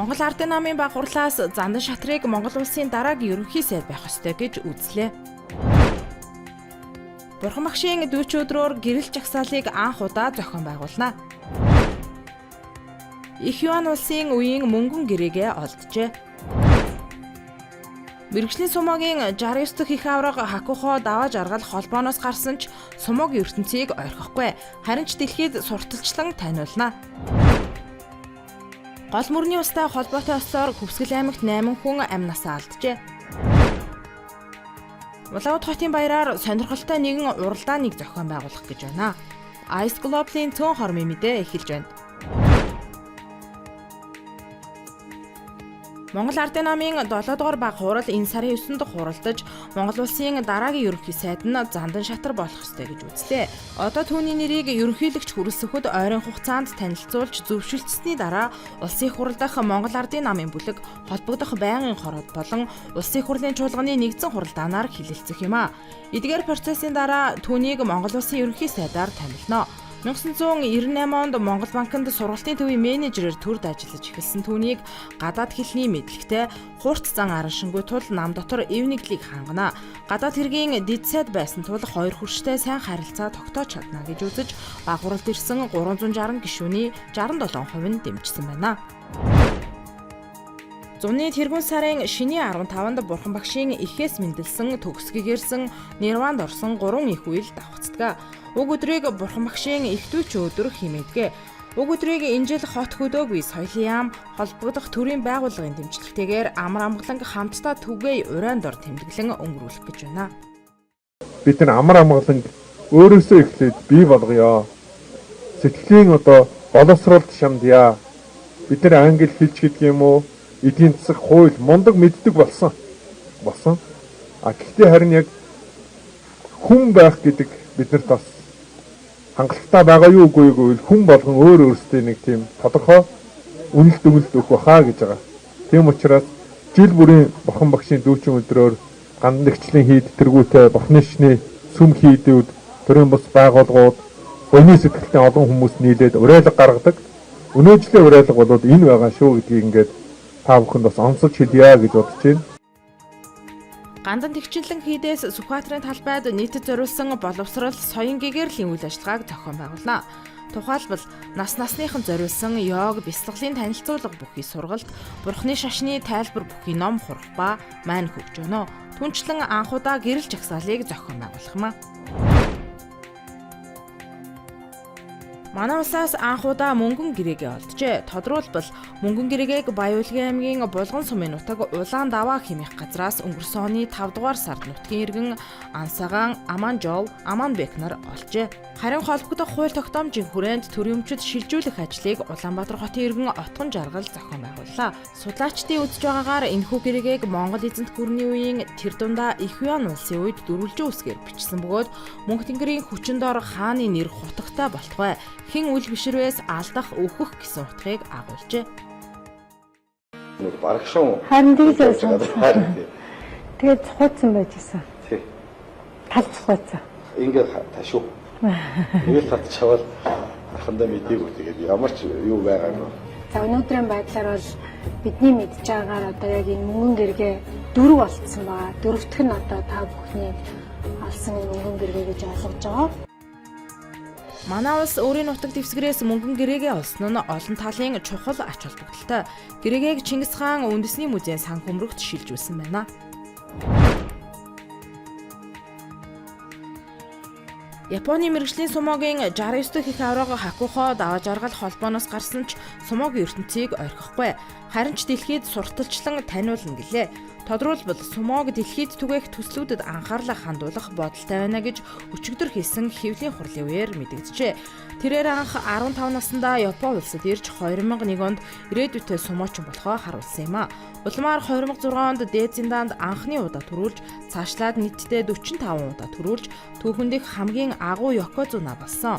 Монгол Ардын намын баг хурлаас Зандан шатрыг Монгол улсын дараагийн ерөнхий сайд байх ёстой гэж үзлээ. Бурхан багшийн дүүч өдрөөр гэрэл жагсаалыг анх удаа зохион байгуулна. Их Юан улсын үеийн мөнгөн гэрээгээ олджээ. Мэргэжлийн сумогийн 69 дахь их аврага Хакухо даваа жаргал холбооноос гарсан ч сумогийн ертөнцийг орхихгүй. Харин ч дэлхийд сурталчлан таниулна. Гол мөрний устай холбоотой ёслоор Хөвсгөл аймагт 8 хүн амнасаа алджээ. Улаанбаатар хотын баяраар сонирхолтой нэгэн уралдааныг зохион байгуулах гэж байна. Ice Globe-ийн цөөн хормын мэдээ эхэлж байна. Монгол Ардын намын 7 дугаар баг хурал энэ сарын 9 дахь хуралдаж Монгол улсын дараагийн ерөнхий сайд нь Зандан шатар болох ёстой гэж үзлээ. Одоо түүний нэрийг ерөнхийлөгч хүрэлцэхэд ойрын хугацаанд танилцуулж зөвшөлдсөний дараа улсын хурал дахь Монгол Ардын намын бүлэг холбогдох байнгын хороод болон улсын хурлын чуулганы нэгдсэн хуралдаанаар хилэлцэх юм а. Эдгээр процессын дараа түүнийг Монгол улсын ерөнхий сайдаар томилно. 1998 онд Монгол банкнд сургалтын төвийн менежерээр төрд ажиллаж эхэлсэн түүнийг гадаад хэлний мэдлэгтэй хурц зан араншингүй тул нам дотор эв нэглийг хангана. Гадаад хэргийн дэд сайд байсан тул хоёр хурштай сайн харилцаа тогтоож чадна гэж үзэж баг хуралд ирсэн 360 гишүүний 67% нь дэмжсэн байна. Зуны тэргүүн сарын шиний 15-нд Бурхан багшийн ихээс мэндэлсэн төгсгийгээрсэн Нирванд орсон 3 их үйл давхцдаг. Уг өдрийг Бурхан багшийн их дүүч өдөр хэмээдэг. Уг өдрийг энэ жил хот хөдөөгүй соёлын яам холбогдох төрийн байгууллагын дэмжлэгтэйгээр амар амгалан хамтдаа түгээй урайнд ор тэмдэглэн өнгөрүүлэх гэж байна. Бид нар амар амгалан өөрөөсөө эхлээд бий болгоё. Сэтгэлийн боловсролд шамдъя. Бид нар англи хэлч гэдэг юм уу? Эдийн засаг, хууль, мундаг мэддэг болсон. Гэхдээ харин яг хүн байх гэдэг биднэрт бас хангалттай байгаа юу үгүй гэвэл хүн болгон өөрөөсөө нэг тийм тодорхой үнэлт өгөх баха гэж байгаа. Тийм учраас жил бүрийн Бурхан багшийн дүүчин өдрөөр гандагчлын хийд тэргүүтээ Бурханы шний сүм хийдүүд төрийн бус байгууллагууд өнөө сэтгэлтэй олон хүмүүс нийлээд уриалга гаргадаг. Өнөөжлийн уриалга болоод энэ байгаа шүү гэдгийг ингээд та бүхэнд бас онцолж хэлье гэж бодож байна. Гандан тэгчлэн хийдээс Сүхбаатарын талбайд нийтэд зориулсан боловсрол соён гэгэрлийн үйл ажиллагааг зохион байгуулна. Тухайлбал насныхан зориулсан йог, бяцлаглалын танилцуулга бүхий сургалт, Бурханы шашны тайлбар бүхий ном хурах ба маань хөгж өнө. Түнчлэн анхудаа гэрэл жагсаалыг зохион байгуулах юм а. Манай улсаас анхудаа мөнгөн гэрээгээ олджээ. Тодруулбал мөнгөн гэрээгийг Баян аймгийн Булган сумын нутаг Улаан даваа хэмээх газраас өнгөрсөн оны 5 дугаар сард нутгийн иргэн Ансагаан, Аманжол, Аманбек нар олжээ. Харин холбогдох хууль тогтоомжийн хүрээнд төрийн өмчөд шилжүүлэх ажлыг Улаанбаатар хотын иргэн Отгон жаргал зохион байгууллаа. Судлаачдын үзэж байгаагаар энэхүү гэрээгийг Монгол эзэнт гүрний үеийн тэр дундаа Их Юан улсын үед дөрвөлжин үсгээр бичсэн бөгөөд мөнх тэнгэрийн хүчин дор хааны нэр хутагтай болтугай. Хэн үл бишрвээс алдах өөхөх гэсэн утгыг агуулжээ. Барагшин. Харин тэгээд цуцсан байж гисэн. Тий. Тал цуцсан. Ингээд ташуу. Нэг татчавал ахандаа мэдээгүй тэгээд ямар ч юу байгаагүй. За өнөөдрийн байдлаар бол бидний мэдж байгаагаар одоо яг энэ мөнгөн гэргээ 4 болцсон байгаа. Дөрөвдөх нь одоо та бүхний алсан мөнгөн гэргээ гэж ойлгож байгаа. Манай улс өөрийн нутаг дэвсгэрээс мөнгөн гэрээгээ олсон нь олон талын чухал ач холбогдолтой. Гэрээгийг Чингис хаан үндэсний музейн сан хөмрөгт шилжүүлсэн байна. Японы мэргэжлийн сумогийн 69 дахь их аврага Хакухо даваа жаргал холбооноос гарсан ч сумогийн ертөнцийг орхихгүй. Харин ч дэлхийд сурталчлан таниулна гэлээ. Тодруулбал сумог дэлхийд түгээх төслүүдэд анхаарлаа хандуулах бодолтой байна гэж өчигдөр хийсэн хэвлийн хурлын үеэр мэдэгджээ. Тэрээр анх 15 наснда Япон улсад ирж 2001 онд ирээдүйтэй сумоочин болохоо харуулсан юм а. Улмаар 2006 онд дээд зиндаанд анхны удаа төрүүлж, цаашлаад нийтдээ 45 удаа төрүүлж, түүхэнд их хамгийн агуу Йокозуна болсон.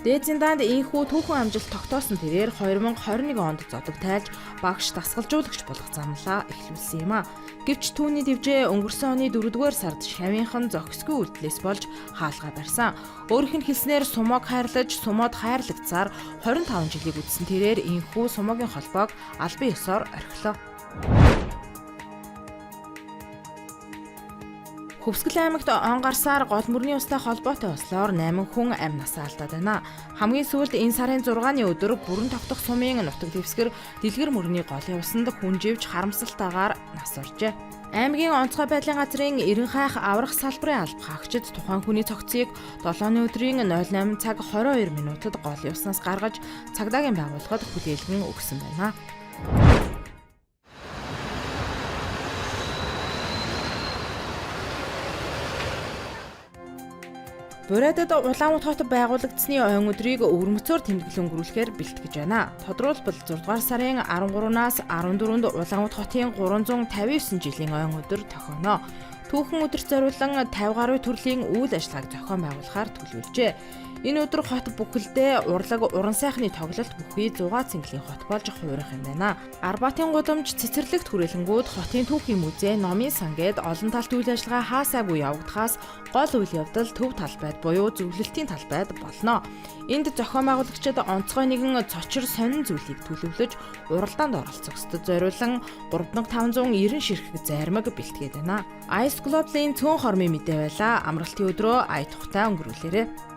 Дээдсийн даанд ийхүү түүхэн амжилт тогтоосон тэрээр 2021 онд зодог тайлж багш дасгалжуулагч болох замлаа эхлүүлсэн юм а. Гэвч түүний дэвжээ өнгөрсөн оны 4-р сард шавийнхан зохисгүй үйлдэлээс болж хаалгаа барьсан. Өөрөөх нь хэлснээр сумог хайрлаж, сумод хайрлагцаар 25 жилийг үдсэн тэрээр ийхүү сумогийн холбоог албан ёсоор орхилоо. Хөвсгөл аймагт он гарсаар гол мөрний устай холбоотой ослоор 8 хүн амь насаа алдаад байна. Хамгийн сүүлд энэ сарын 6-ны өдөр бүрэн тогтох сумын нутаг дэвсгэр Дэлгэр мөрний голын усанд хүн живж харамсалтайгаар нас оржээ. Аймгийн онцгой байдлын газрын Эрен хайх аврах салбарын алба хаагчид тухайн хүний цогцыг 7-ны өдрийн 08 цаг 22 минутад голын уснаас гаргаж цагдаагийн байгууллагад хүлээлгэн өгсөн байна. Буриадад Улаанбаатар хот байгуулагдсны ойн өдрийг өвөрмөцөөр тэмдэглэн өнгөрүүлэхээр бэлтгэж байна. Тодорхойлбол 6 сарын 13-наас 14-нд Улаанбаатар хотын 359 жилийн ойн өдөр тохионо. Түүхэн өдөрт зориулан 50 гаруй төрлийн үйл ажиллагааг зохион байгуулахаар төлөвлөжээ. Энэ өдөр хот бүхэлдээ урлаг уран сайхны тоглолт бүхий 6 цэнгэлийн хот болж хуурах юм байна. Арбатын гудамж цэцэрлэгт хүрээлэнгүүд хотын түүхийн музей, номын сан гээд олон талт үйл ажиллагаа хаасаагүй явагдахаас гол үйл явдал төв талбайд буюу зөвлөлтийн талбайд болно. Энд зохион байгуулагчид онцгой нэгэн цочор сонин зүйлийг төлөвлөж уралдаанд оролцох ёстод зориулан 3590 ширхэг зармаг бэлтгээд байна. Ice Globe-ийн цөөн хормын мэдээ байла. Амралтын өдрөө ая тухтай өнгөрүүлээрэй.